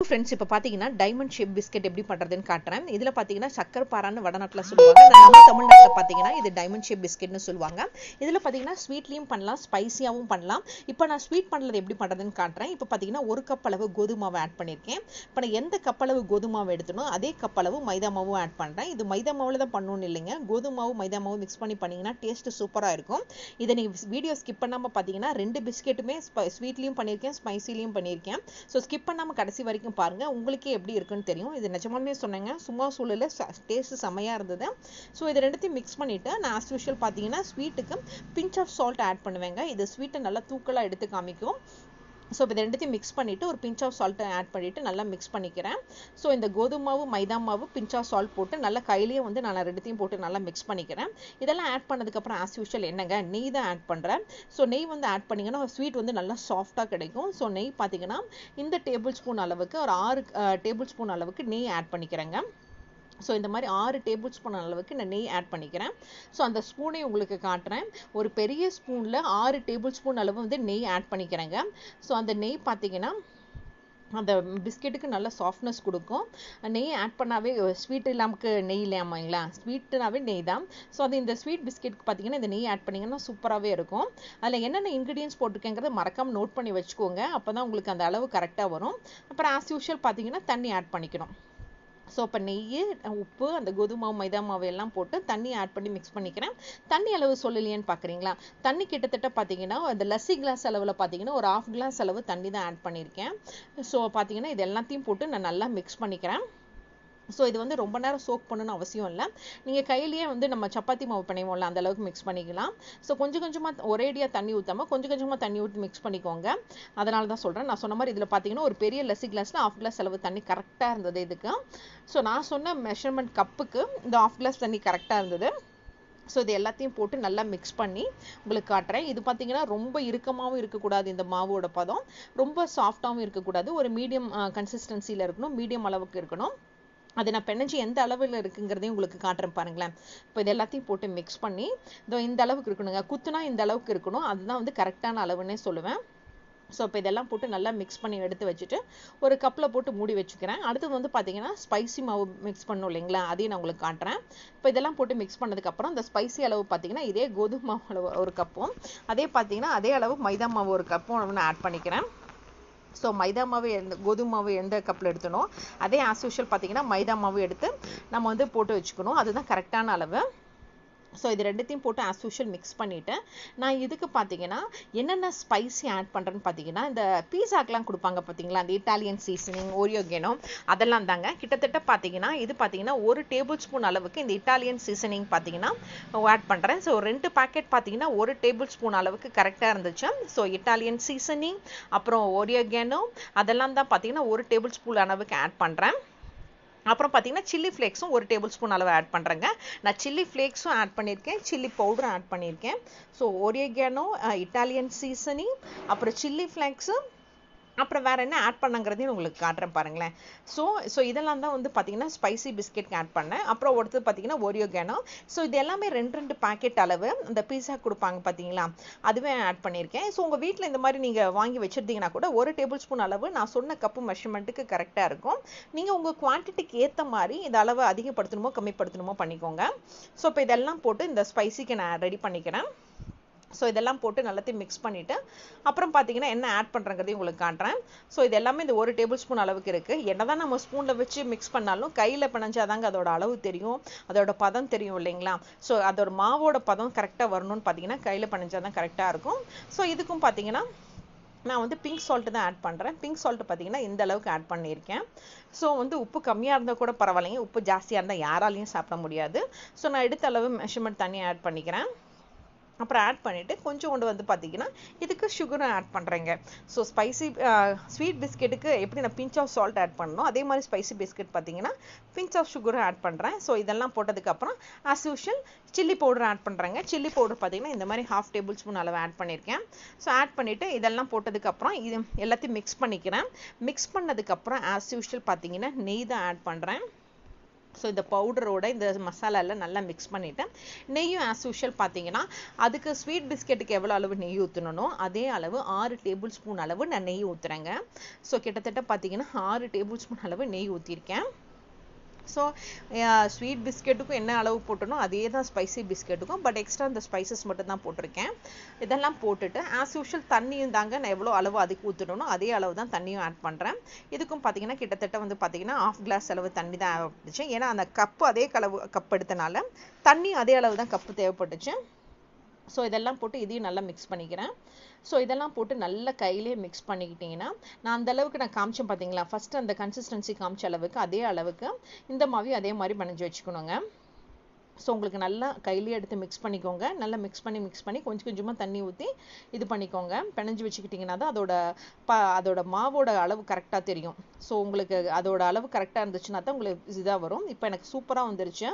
Friends இப்போ பார்த்தீங்கன்னா diamond shape biscuit எப்படி பண்ணுறதுன்னு காட்டுறேன். இதில் பார்த்தீங்கன்னா சக்கரை பாறான்னு வடநாட்டில் சொல்லுவாங்க. நம்ம தமிழ்நாட்டில் பார்த்தீங்கன்னா இது டைமண்ட் ஷேப் பிஸ்கெட்னு சொல்லுவாங்க. இதில் பார்த்தீங்கன்னா ஸ்வீட்லேயும் பண்ணலாம், ஸ்பைசியாகவும் பண்ணலாம். இப்போ நான் ஸ்வீட் பண்ணுறது எப்படி பண்ணுறதுன்னு காட்டுறேன். இப்போ பார்த்தீங்கன்னா 1 கப் அளவு கோதுமை மாவு ஆட் பண்ணியிருக்கேன். இப்போ நான் எந்த கப் அளவு கோதுமை மாவு எடுத்தனோ அதே கப் அளவு மைதா மாவும் ஆட் பண்ணுறேன். இது மைதா மாவில் தான் பண்ணணும்னு இல்லைங்க, கோதுமை மாவு மைதா மாவு மிக்ஸ் பண்ணி பண்ணிங்கன்னா டேஸ்ட்டு சூப்பராக இருக்கும். இதை நீங்கள் வீடியோ ஸ்கிப் பண்ணாமல் பார்த்தீங்கன்னா 2 பிஸ்கெட்டுமே ஸ்வீட்லேயும் பண்ணியிருக்கேன், ஸ்பைசிலையும் பண்ணியிருக்கேன். ஸோ ஸ்கிப் பண்ணாமல் கடைசி வரைக்கும் பாருங்கள், உங்களுக்கே எப்படி இருக்குன்னு தெரியும். இது நிஜமாலுமே சொன்னேங்க, சும்மா சூழலில் டேஸ்ட்டு செம்மையாக இருந்தது. ஸோ இது ரெண்டுத்தையும் மிக்ஸ் பண்ணிவிட்டு நான் ஆஸ் யூஷுவல் பார்த்தீங்கன்னா ஸ்வீட்டுக்கு பிஞ்ச் ஆஃப் சால்ட் ஆட் பண்ணுவேங்க. இது ஸ்வீட்டை நல்லா தூக்கலாக எடுத்து காமிக்கும். ஸோ இப்போ இது ரெண்டுத்தையும் மிக்ஸ் பண்ணிவிட்டு ஒரு பிஞ்ச் ஆஃப் சால்ட்டை ஆட் பண்ணிவிட்டு நல்லா மிக்ஸ் பண்ணிக்கிறேன். ஸோ இந்த கோதுமை மாவு மைதா மாவு பிஞ்ச் ஆஃப் சால்ட் போட்டு நல்லா கையிலேயே வந்து நான் ரெண்டுத்தையும் போட்டு நல்லா மிக்ஸ் பண்ணிக்கிறேன். இதெல்லாம் ஆட் பண்ணதுக்கப்புறம் ஆஸ் யூஷுவல் என்னங்க, நெய் தான் ஆட் பண்ணுறேன். ஸோ நெய் வந்து ஆட் பண்ணிங்கன்னா ஸ்வீட் வந்து நல்லா சாஃப்டாக கிடைக்கும். ஸோ நெய் பார்த்தீங்கன்னா இந்த டேபிள் ஸ்பூன் அளவுக்கு ஒரு 6 டேபிள் ஸ்பூன் அளவுக்கு நெய் ஆட் பண்ணிக்கிறேங்க. ஸோ இந்த மாதிரி 6 டேபிள் ஸ்பூன் அளவுக்கு நான் நெய் ஆட் பண்ணிக்கிறேன். ஸோ அந்த ஸ்பூனை உங்களுக்கு காட்டுறேன். ஒரு பெரிய ஸ்பூனில் 6 டேபிள் ஸ்பூன் அளவு வந்து நெய் ஆட் பண்ணிக்கிறேங்க. ஸோ அந்த நெய் பார்த்தீங்கன்னா அந்த பிஸ்கெட்டுக்கு நல்ல சாஃப்ட்னஸ் கொடுக்கும். நெய் ஆட் பண்ணாவே ஸ்வீட் இல்லாமக்கு நெய் இல்லாமங்களா, ஸ்வீட்டுனாவே நெய் தான். ஸோ அது இந்த ஸ்வீட் பிஸ்கெட்டுக்கு பார்த்தீங்கன்னா இந்த நெய் ஆட் பண்ணிங்கன்னா சூப்பராகவே இருக்கும். அதில் என்னென்ன இன்க்ரீடியன்ஸ் போட்டிருக்கேங்கிறத மறக்காமல் நோட் பண்ணி வச்சுக்கோங்க, அப்போ தான் உங்களுக்கு அந்த அளவு கரெக்டாக வரும். அப்புறம் ஆஸ் யூஷுவல் பார்த்தீங்கன்னா தண்ணி ஆட் பண்ணிக்கணும். ஸோ இப்போ நெய், உப்பு, அந்த கோதுமை மாவு மைதா மாவு எல்லாம் போட்டு தண்ணி ஆட் பண்ணி மிக்ஸ் பண்ணிக்கிறேன். தண்ணி அளவு சொல்லலையேன்னு பார்க்குறீங்களா, தண்ணி கிட்டத்தட்ட பார்த்தீங்கன்னா அந்த லஸ்ஸி கிளாஸ் அளவில் பார்த்தீங்கன்னா ஒரு 1/2 கிளாஸ் அளவு தண்ணி தான் ஆட் பண்ணியிருக்கேன். ஸோ பார்த்தீங்கன்னா இது எல்லாத்தையும் போட்டு நான் நல்லா மிக்ஸ் பண்ணிக்கிறேன். ஸோ இது வந்து ரொம்ப நேரம் சோக் பண்ணணும்னு அவசியம் இல்லை, நீங்கள் கையிலேயே வந்து நம்ம சப்பாத்தி மாவு பண்ணிவோம்ல அந்த அளவுக்கு மிக்ஸ் பண்ணிக்கலாம். ஸோ கொஞ்சம் கொஞ்சமாக ஒரேடியாக தண்ணி ஊற்றாமல் கொஞ்சம் கொஞ்சமாக தண்ணி ஊற்றி மிக்ஸ் பண்ணிக்கோங்க. அதனால தான் சொல்கிறேன். நான் சொன்ன மாதிரி இதில் பார்த்தீங்கன்னா ஒரு பெரிய லஸ்ஸி கிளாஸில் 1/2 கிளாஸ் அளவு தண்ணி கரெக்டாக இருந்தது இதுக்கு. ஸோ நான் சொன்ன மெஷர்மெண்ட் கப்புக்கு இந்த 1/2 கிளாஸ் தண்ணி கரெக்டாக இருந்தது. ஸோ இது எல்லாத்தையும் போட்டு நல்லா மிக்ஸ் பண்ணி உங்களுக்கு காட்டுறேன். இது பார்த்தீங்கன்னா ரொம்ப இறுக்கமாகவும் இருக்கக்கூடாது, இந்த மாவோட பதம் ரொம்ப சாஃப்டாகவும் இருக்கக்கூடாது, ஒரு மீடியம் கன்சிஸ்டன்சியில் இருக்கணும், மீடியம் அளவுக்கு இருக்கணும். அது நான் பெனஞ்சி எந்த அளவில் இருக்குங்கிறதையும் உங்களுக்கு காட்டுறேன் பாருங்களேன். இப்போ இது எல்லாத்தையும் போட்டு மிக்ஸ் பண்ணி இந்த அளவுக்கு இருக்கணுங்க, குத்துனா இந்த அளவுக்கு இருக்கணும், அதுதான் வந்து கரெக்டான அளவுன்னே சொல்லுவேன். ஸோ இப்போ இதெல்லாம் போட்டு நல்லா மிக்ஸ் பண்ணி எடுத்து வச்சுட்டு ஒரு கப்பில் போட்டு மூடி வச்சுக்கிறேன். அடுத்தது வந்து பார்த்தீங்கன்னா ஸ்பைசி மாவு மிக்ஸ் பண்ணணும் இல்லைங்களா, அதையும் நான் உங்களுக்கு காட்டுறேன். இப்போ இதெல்லாம் போட்டு மிக்ஸ் பண்ணதுக்கப்புறம் இந்த ஸ்பைசி அளவு பார்த்தீங்கன்னா இதே கோதுமை மாவு அளவு ஒரு கப்பும், அதே பார்த்தீங்கன்னா அதே அளவு மைதா மாவு ஒரு கப்பும் நான் ஆட் பண்ணிக்கிறேன். ஸோ மைதா மாவு கோதுமை மாவு எந்த கப்பில் எடுத்தனோ அதே ஆஸ் யூஷுவல் பார்த்தீங்கன்னா மைதா மாவு எடுத்து நம்ம வந்து போட்டு வச்சுக்கணும், அதுதான் கரெக்டான அளவு. ஸோ இது ரெண்டுத்தையும் போட்டு ஆஸ் யூஷுவல் மிக்ஸ் பண்ணிவிட்டு நான் இதுக்கு பார்த்தீங்கன்னா என்னென்ன ஸ்பைசி ஆட் பண்ணுறேன்னு பார்த்தீங்கன்னா இந்த பீஸாக்கெலாம் கொடுப்பாங்க பார்த்தீங்களா, அந்த இட்டாலியன் சீசனிங், ஓரியோகேனோ அதெல்லாம் தாங்க. கிட்டத்தட்ட பார்த்தீங்கன்னா இது பார்த்தீங்கன்னா 1 டேபிள் ஸ்பூன் அளவுக்கு இந்த இட்டாலியன் சீசனிங் பார்த்தீங்கன்னா ஆட் பண்ணுறேன். ஸோ 2 பேக்கெட் பார்த்தீங்கன்னா 1 டேபிள் ஸ்பூன் அளவுக்கு கரெக்டாக இருந்துச்சு. ஸோ இட்டாலியன் சீசனிங் அப்புறம் ஓரியோகேனோ அதெல்லாம் தான் பார்த்தீங்கன்னா 1 டேபிள் ஸ்பூன் அளவுக்கு ஆட் பண்ணுறேன். அப்புறம் பார்த்தீங்கன்னா சில்லி ஃப்ளேக்ஸும் 1 டேபிள் ஸ்பூன் அளவு ஆட் பண்ணுறேங்க. நான் சில்லி ஃப்ளேக்ஸும் ஆட் பண்ணியிருக்கேன், சில்லி பவுடரும் ஆட் பண்ணியிருக்கேன். ஸோ ஓரியோகேனோ, இட்டாலியன் சீசனிங், அப்புறம் சில்லி ஃப்ளேக்ஸு, அப்புறம் வேறு என்ன ஆட் பண்ணுங்கிறதையும் உங்களுக்கு காட்டுறேன் பாருங்களேன். ஸோ இதெல்லாம் தான் வந்து பார்த்தீங்கன்னா ஸ்பைசி பிஸ்கெட்க்கு ஆட் பண்ணேன். அப்புறம் ஒருத்தர் பார்த்தீங்கன்னா ஓரியோகேனோ. ஸோ இது எல்லாமே 2 பேக்கெட் அளவு அந்த பீஸா கொடுப்பாங்க பார்த்தீங்களா, அதுவே ஆட் பண்ணியிருக்கேன். ஸோ உங்கள் வீட்டில் இந்த மாதிரி நீங்கள் வாங்கி வச்சுருந்தீங்கன்னா கூட 1 டேபிள் ஸ்பூன் அளவு நான் சொன்ன கப்பு மெஷர்மெண்ட்டுக்கு கரெக்டாக இருக்கும். நீங்கள் உங்கள் குவான்டிட்டிக்கு ஏற்ற மாதிரி இந்த அளவு அதிகப்படுத்தணுமோ கம்மிப்படுத்தணுமோ பண்ணிக்கோங்க. ஸோ இப்போ இதெல்லாம் போட்டு இந்த ஸ்பைசிக்கு நான் ரெடி பண்ணிக்கிறேன். ஸோ இதெல்லாம் போட்டு நல்லாத்தையும் மிக்ஸ் பண்ணிவிட்டு அப்புறம் பார்த்தீங்கன்னா என்ன ஆட் பண்ணுறங்கிறதையும் உங்களுக்கு காட்டுறேன். ஸோ இது எல்லாமே இந்த 1 டேபிள் ஸ்பூன் அளவுக்கு இருக்குது. என்ன தான் நம்ம ஸ்பூனில் வச்சு மிக்ஸ் பண்ணாலும் கையில் பிணைஞ்சாதாங்க அதோட அளவு தெரியும், அதோட பதம் தெரியும் இல்லைங்களா. ஸோ அதோட மாவோட பதம் கரெக்டாக வரணும்னு பார்த்தீங்கன்னா கையில் பிணைஞ்சாதான் கரெக்டாக இருக்கும். ஸோ இதுக்கும் பார்த்தீங்கன்னா நான் வந்து பிங்க் சால்ட்டு தான் ஆட் பண்ணுறேன். பிங்க் சால்ட்டு பார்த்தீங்கன்னா இந்த அளவுக்கு ஆட் பண்ணியிருக்கேன். ஸோ வந்து உப்பு கம்மியாக இருந்தால் கூட பரவாயில்லைங்க, உப்பு ஜாஸ்தியாக இருந்தால் யாராலையும் சாப்பிட முடியாது. ஸோ நான் எடுத்த அளவு மெஷர்மெண்ட் தண்ணி ஆட் பண்ணிக்கிறேன். அப்புறம் ஆட் பண்ணிவிட்டு கொஞ்சம் கொண்டு வந்து பார்த்தீங்கன்னா இதுக்கு சுகரும் ஆட் பண்ணுறேங்க. ஸோ ஸ்பைசி ஸ்வீட் பிஸ்கெட்டுக்கு எப்படி நான் பிஞ்ச் ஆஃப் சால்ட் ஆட் பண்ணணும், அதே மாதிரி ஸ்பைசி பிஸ்கெட் பார்த்தீங்கன்னா பிஞ்ச் ஆஃப் சுகரும் ஆட் பண்ணுறேன். ஸோ இதெல்லாம் போட்டதுக்கப்புறம் as usual chilli powder add பண்ணுறேங்க. சில்லி பவுடர் பார்த்தீங்கன்னா இந்த மாதிரி 1/2 டேபிள் ஸ்பூன் அளவு ஆட் பண்ணியிருக்கேன். ஸோ ஆட் பண்ணிவிட்டு இதெல்லாம் போட்டதுக்கப்புறம் இது எல்லாத்தையும் மிக்ஸ் பண்ணிக்கிறேன். மிக்ஸ் பண்ணதுக்கப்புறம் ஆஸ் யூஷுவல் பார்த்தீங்கன்னா நெய் தான் ஆட் பண்ணுறேன். ஸோ இந்த பவுடரோட இந்த மசாலாவில் நல்லா மிக்ஸ் பண்ணிவிட்டேன். நெய்யும் ஆஸ் யூஷுவல் பார்த்தீங்கன்னா அதுக்கு ஸ்வீட் பிஸ்கெட்டுக்கு எவ்வளோ அளவு நெய் ஊற்றணும் அதே அளவு 6 டேபிள் ஸ்பூன் அளவு நான் நெய் ஊற்றுறேங்க. ஸோ கிட்டத்தட்ட பார்த்தீங்கன்னா 6 டேபிள் ஸ்பூன் அளவு நெய் ஊற்றிருக்கேன். ஸோ ஸ்வீட் பிஸ்கெட்டுக்கும் என்ன அளவு போட்டணும் அதே தான் ஸ்பைசி பிஸ்கெட்டுக்கும், பட் எக்ஸ்ட்ரா இந்த ஸ்பைசஸ் மட்டும் தான் போட்டிருக்கேன். இதெல்லாம் போட்டுட்டு ஆஸ் யூஷுவல் தண்ணியும் தாங்க நான் எவ்வளோ அளவு அதுக்கு ஊற்றணும் அதே அளவு தான் தண்ணியும் ஆட் பண்ணுறேன். இதுக்கும் பார்த்தீங்கன்னா கிட்டத்தட்ட வந்து பார்த்தீங்கன்னா 1/2 கிளாஸ் அளவு தண்ணி தான் தேவைப்பட்டுச்சு. ஏன்னா அந்த கப்பு அதே கப் எடுத்தனால தண்ணி அதே அளவு தான் கப்பு தேவைப்பட்டுச்சு. ஸோ இதெல்லாம் போட்டு இதையும் நல்லா மிக்ஸ் பண்ணிக்கிறேன். ஸோ இதெல்லாம் போட்டு நல்லா கையிலே மிக்ஸ் பண்ணிக்கிட்டிங்கன்னா நான் அந்த அளவுக்கு நான் காமிச்சேன் பார்த்தீங்களா, ஃபஸ்ட்டு அந்த கன்சிஸ்டன்சி காமிச்ச அளவுக்கு அதே அளவுக்கு இந்த மாவையும் அதே மாதிரி பிணைஞ்சு வச்சுக்கணுங்க. ஸோ உங்களுக்கு நல்லா கையிலே எடுத்து மிக்ஸ் பண்ணிக்கோங்க. நல்லா மிக்ஸ் பண்ணி கொஞ்சம் கொஞ்சமாக தண்ணி ஊற்றி இது பண்ணிக்கோங்க. பிணைஞ்சு வச்சுக்கிட்டிங்கன்னா தான் அதோட மாவோட அளவு கரெக்டாக தெரியும். ஸோ உங்களுக்கு அதோட அளவு கரெக்டாக இருந்துச்சுன்னா தான் உங்களுக்கு இதாக வரும். இப்போ எனக்கு சூப்பராக வந்துருச்சு.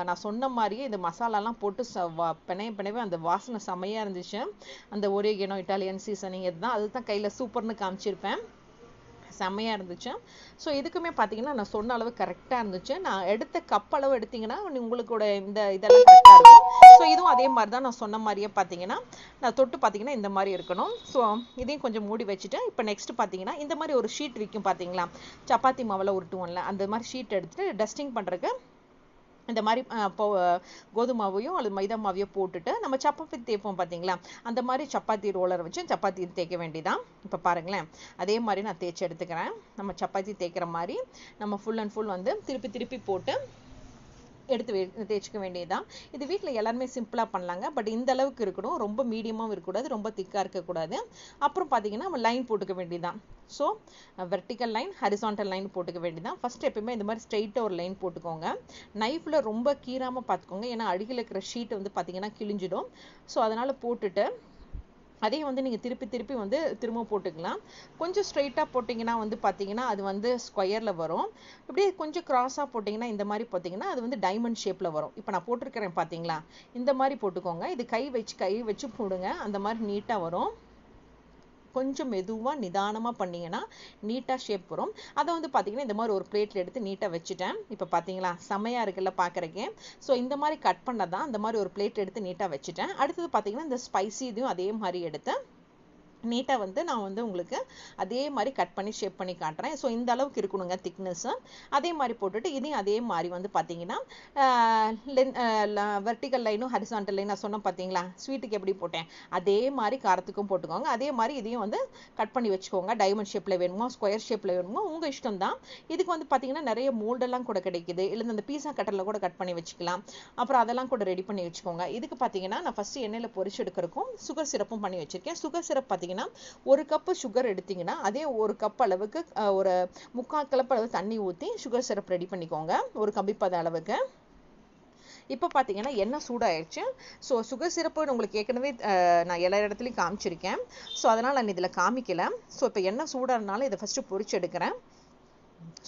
நான் சொன்ன மாதிரியே இந்த மசாலாலாம் போட்டு பிணையவே அந்த வாசனை செமையாக இருந்துச்சு. அந்த ஒரேகனோ இட்டாலியன் சீசனிங் இதுதான் அதுதான் கையில் சூப்பர்னு காமிச்சிருப்பேன். செம்மையாக இருந்துச்சு. ஸோ இதுக்குமே பார்த்தீங்கன்னா நான் சொன்ன அளவு கரெக்டாக இருந்துச்சு. நான் எடுத்த கப் அளவு எடுத்தீங்கன்னா உங்களுக்கோட இதெல்லாம் கரெக்டாக இருக்கும். ஸோ இதுவும் அதே மாதிரி தான் நான் சொன்ன மாதிரியே பார்த்தீங்கன்னா நான் தொட்டு பார்த்தீங்கன்னா இந்த மாதிரி இருக்கணும். ஸோ இதையும் கொஞ்சம் மூடி வச்சுட்டு இப்போ நெக்ஸ்ட் பார்த்தீங்கன்னா இந்த மாதிரி ஒரு ஷீட் விற்கும் பார்த்தீங்களா, சப்பாத்தி மாவில் உருட்டுவோம்ல அந்த மாதிரி ஷீட் எடுத்துட்டு டஸ்டிங் பண்ணுறதுக்கு இந்த மாதிரி கோதுமாவையும் அல்லது மைதா மாவையோ போட்டுட்டு நம்ம சப்பாத்தி தேய்ப்போம் பார்த்தீங்களா, அந்த மாதிரி சப்பாத்தி ரோலர் வச்சு சப்பாத்தி தேய்க்க வேண்டியதான். இப்போ பாருங்களேன் அதே மாதிரி நான் தேய்ச்சி எடுத்துக்கிறேன். நம்ம சப்பாத்தி தேய்க்கிற மாதிரி நம்ம ஃபுல் அண்ட் ஃபுல் வந்து திருப்பி போட்டு எடுத்து தேய்ச்சிக்க வேண்டியதுதான். இது வீட்டில் எல்லாருமே சிம்பிளாக பண்ணலாங்க. பட் இந்த அளவுக்கு இருக்கணும், ரொம்ப மீடியமாகவும் இருக்கக்கூடாது, ரொம்ப திக்காக இருக்கக்கூடாது. அப்புறம் பார்த்தீங்கன்னா நம்ம லைன் போட்டுக்க வேண்டியதுதான். So vertical line horizontal line போட்டுக்க வேண்டியதான். ஃபர்ஸ்ட் எப்பயுமே இந்த மாதிரி ஸ்ட்ரெயிட்டாக ஒரு லைன் போட்டுக்கோங்க. நைஃபில் ரொம்ப கீறாமல் பார்த்துக்கோங்க, ஏன்னா அடியில் இருக்கிற ஷீட் வந்து பார்த்தீங்கன்னா கிழிஞ்சிடும். ஸோ அதனால் போட்டுட்டு அதையும் வந்து நீங்கள் திருப்பி வந்து திரும்ப போட்டுக்கலாம். கொஞ்சம் ஸ்ட்ரைட்டாக போட்டிங்கன்னா வந்து பார்த்தீங்கன்னா அது வந்து ஸ்கொயரில் வரும். இப்படியே கொஞ்சம் கிராஸாக போட்டிங்கன்னா இந்த மாதிரி பார்த்தீங்கன்னா அது வந்து டைமண்ட் ஷேப்பில் வரும். இப்போ நான் போட்டிருக்கிறேன் பார்த்தீங்களா, இந்த மாதிரி போட்டுக்கோங்க. இது கை வச்சு போடுங்க, அந்த மாதிரி நீட்டாக வரும். கொஞ்சம் மெதுவாக நிதானமாக பண்ணிங்கன்னா நீட்டாக ஷேப் வரும். அதை வந்து பார்த்தீங்கன்னா இந்த மாதிரி ஒரு பிளேட்டில் எடுத்து நீட்டாக வச்சுட்டேன். இப்போ பார்த்தீங்களா செமையாக இருக்குல்ல பார்க்குறக்கே. ஸோ இந்த மாதிரி கட் பண்ணதான் அந்த மாதிரி ஒரு பிளேட் எடுத்து நீட்டாக வச்சுட்டேன். அடுத்தது பார்த்தீங்கன்னா இந்த ஸ்பைசி இதையும் அதே மாதிரி எடுத்து நீட்டாக வந்து நான் வந்து உங்களுக்கு அதே மாதிரி கட் பண்ணி ஷேப் பண்ணி காட்டுறேன். ஸோ இந்த அளவுக்கு இருக்கணுங்க திக்னஸ்ஸு. அதே மாதிரி போட்டுட்டு இதையும் அதே மாதிரி வந்து பார்த்தீங்கன்னா வெர்டிக்கல் லைனும் ஹரிசான்டல் லைன் நான் சொன்னேன் பார்த்தீங்களா, ஸ்வீட்டுக்கு எப்படி போட்டேன் அதே மாதிரி காரத்துக்கும் போட்டுக்கோங்க. அதே மாதிரி இதையும் வந்து கட் பண்ணி வச்சுக்கோங்க. டைமண்ட் ஷேப்பில் வேணுமோ ஸ்கொயர் ஷேப்பில் வேணுமோ உங்கள் இஷ்டம் தான். இதுக்கு வந்து பார்த்தீங்கன்னா நிறைய மோல்டெல்லாம் கூட கிடைக்குது, இல்லை இந்த பீஸா கட்டரில் கூட கட் பண்ணி வச்சுக்கலாம். அப்புறம் அதெல்லாம் கூட ரெடி பண்ணி வச்சுக்கோங்க. இதுக்கு பார்த்தீங்கன்னா நான் ஃபஸ்ட்டு எண்ணெயில் பொரிச்சு எடுக்கிறதுக்கும் சுகர் சிரப்பும் பண்ணி வச்சுருக்கேன். சுகர் சிரப் பார்த்தீங்கன்னா 1 கப்பு சுகர் எடுத்தீங்கன்னா அதே 1 கப் அளவுக்கு ஒரு 3/4 கப் அளவு தண்ணி ஊற்றி சுகர் சிரப் ரெடி பண்ணிக்கோங்க, ஒரு கம்பிப்பத அளவுக்கு. இப்போ பார்த்தீங்கன்னா எண்ணெய் சூடாயிடுச்சு. ஸோ சுகர் சிரப்பு உங்களுக்கு ஏற்கனவே நான் எல்லா இடத்துலையும் காமிச்சிருக்கேன். ஸோ அதனால் நான் இதில் காமிக்கல. ஸோ இப்போ எண்ணெய் சூடானால இதை ஃபஸ்ட்டு பொரிச்சு எடுக்கிறேன்.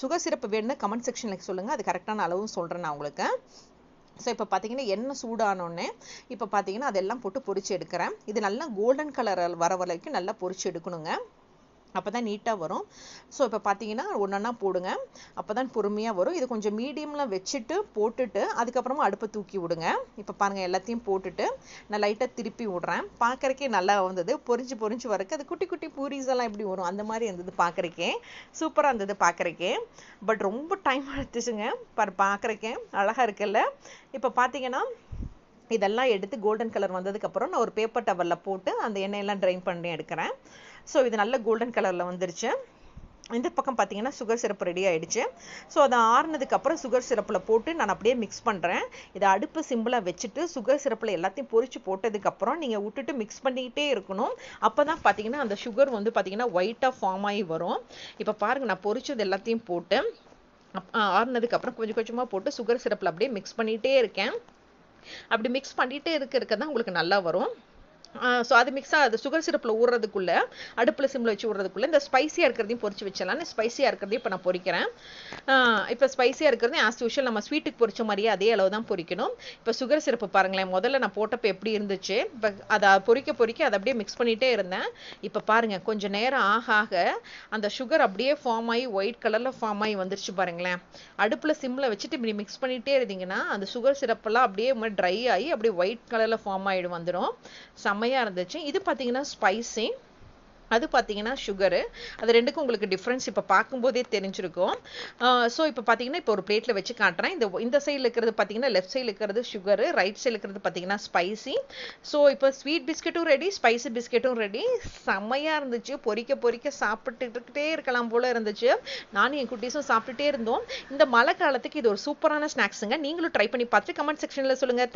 சுகர் சிரப்பு வேணும்னா கமெண்ட் செக்ஷனில் சொல்லுங்கள், அது கரெக்டான அளவும் சொல்கிறேன் நான் உங்களுக்கு. ஸோ இப்போ பார்த்தீங்கன்னா எண்ணெய் சூடானோடனே இப்போ பார்த்தீங்கன்னா அதெல்லாம் போட்டு பொரிச்சு எடுக்கிறேன். இது நல்லா கோல்டன் கலர் வர வரைக்கும் நல்லா பொரிச்சு எடுக்கணுங்க, அப்போ தான் நீட்டாக வரும். ஸோ இப்போ பார்த்தீங்கன்னா ஒன்றா போடுங்க, அப்போ தான் பொறுமையாக வரும். இது கொஞ்சம் மீடியமில் வச்சுட்டு போட்டுட்டு அதுக்கப்புறமா அடுப்பை தூக்கி விடுங்க. இப்போ பாருங்கள் எல்லாத்தையும் போட்டுட்டு நான் லைட்டாக திருப்பி விட்றேன். பார்க்குறக்கே நல்லா வந்தது, பொரிஞ்சு வரக்கு அது குட்டி குட்டி பூரிஸ் எல்லாம் எப்படி வரும் அந்த மாதிரி இருந்தது பார்க்குறக்கே. சூப்பராக இருந்தது பார்க்குறக்கே. பட் ரொம்ப டைம் எடுத்துச்சுங்க, பார்க்குறக்கே அழகாக இருக்குல்ல. இப்போ பார்த்தீங்கன்னா இதெல்லாம் எடுத்து கோல்டன் கலர் வந்ததுக்கப்புறம் நான் ஒரு பேப்பர் டவலில் போட்டு அந்த எண்ணெயெல்லாம் ட்ரைன் பண்ணி எடுக்கிறேன். ஸோ இது நல்ல கோல்டன் கலரில் வந்துருச்சு. இந்த பக்கம் பார்த்தீங்கன்னா சுகர் சிரப் ரெடி ஆகிடுச்சு. ஸோ அதை ஆறுனதுக்கப்புறம் சுகர் சிரப்பில் போட்டு நான் அப்படியே மிக்ஸ் பண்ணுறேன். இதை அடுப்பு சிம்பிளாக வச்சுட்டு சுகர் சிரப்பில் எல்லாத்தையும் பொரிச்சு போட்டதுக்கப்புறம் நீங்கள் விட்டுட்டு மிக்ஸ் பண்ணிக்கிட்டே இருக்கணும். அப்போ தான் பார்த்தீங்கன்னா அந்த சுகர் வந்து பார்த்தீங்கன்னா ஒயிட்டாக ஃபார்ம் ஆகி வரும். இப்போ பாருங்கள் நான் பொரிச்சது எல்லாத்தையும் போட்டு ஆறுனதுக்கப்புறம் கொஞ்சம் கொஞ்சமாக போட்டு சுகர் சிரப்பில் அப்படியே மிக்ஸ் பண்ணிகிட்டே இருக்கேன். அப்படி மிக்ஸ் பண்ணிகிட்டே இருக்க தான் உங்களுக்கு நல்லா வரும். ஸோ அது மிக்ஸ் ஆகுது சுகர் சிரப்பில் ஊறுறதுக்குள்ள அடுப்பில் சிம்மில் வச்சு ஊறுறதுக்குள்ள இந்த ஸ்பைசியாக இருக்கிறதையும் பொரிச்சு வச்சலாம். ஸ்பைசியாக இருக்கிறதையும் இப்போ நான் பொரிக்கிறேன். இப்போ ஸ்பைசியாக இருக்கிறது ஆஸ் யூஷுவல் நம்ம ஸ்வீட்டுக்கு பொரிச்ச மாதிரியே அதே அளவு தான் பொரிக்கணும். இப்போ சுகர் சிரப்பு பாருங்களேன், முதல்ல நான் போட்டப்போ எப்படி இருந்துச்சு, இப்போ அதை பொரிக்க அதை அப்படியே மிக்ஸ் பண்ணிகிட்டே இருந்தேன். இப்போ பாருங்கள், கொஞ்சம் நேரம் ஆக ஆக அந்த சுகர் அப்படியே ஃபார்ம் ஆகி ஒயிட் கலரில் ஃபார்ம் ஆகி வந்துருச்சு பாருங்களேன். அடுப்பில் சிம்மில் வச்சுட்டு இப்படி மிக்ஸ் பண்ணிகிட்டே இருந்தீங்கன்னா அந்த சுகர் சிரப்பெல்லாம் அப்படியே ட்ரை ஆகி அப்படியே ஒயிட் கலரில் ஃபார்ம் ஆகிடும் வந்துடும். செம்மையாக இருந்துச்சு. இது பார்த்தீங்கன்னா ஸ்பைசி, அது பார்த்தீங்கன்னா சுகரு. அது ரெண்டுக்கும் உங்களுக்கு டிஃப்ரென்ஸ் இப்போ பார்க்கும்போதே தெரிஞ்சிருக்கும். ஸோ இப்போ பார்த்தீங்கன்னா இப்போ ஒரு பிளேட்டில் வச்சு காட்டுறேன். இந்த சைடில் இருக்கிறது பார்த்தீங்கன்னா லெஃப்ட் சைடில் இருக்கிறது சுகரு, ரைட் சைடில் இருக்கிறது பார்த்தீங்கன்னா ஸ்பைசி. ஸோ இப்போ ஸ்வீட் பிஸ்கெட்டும் ரெடி, ஸ்பைசி பிஸ்கெட்டும் ரெடி. செம்மையாக இருந்துச்சு. பொரிக்க சாப்பிட்டுக்கிட்டே இருக்கலாம் போல இருந்துச்சு. நானும் என் குட்டீஸும் சாப்பிட்டுட்டே இருந்தோம். இந்த மழை காலத்துக்கு இது ஒரு சூப்பரான ஸ்நாக்ஸுங்க. நீங்களும் ட்ரை பண்ணி பார்த்துட்டு கமெண்ட் செக்ஷனில் சொல்லுங்கள்.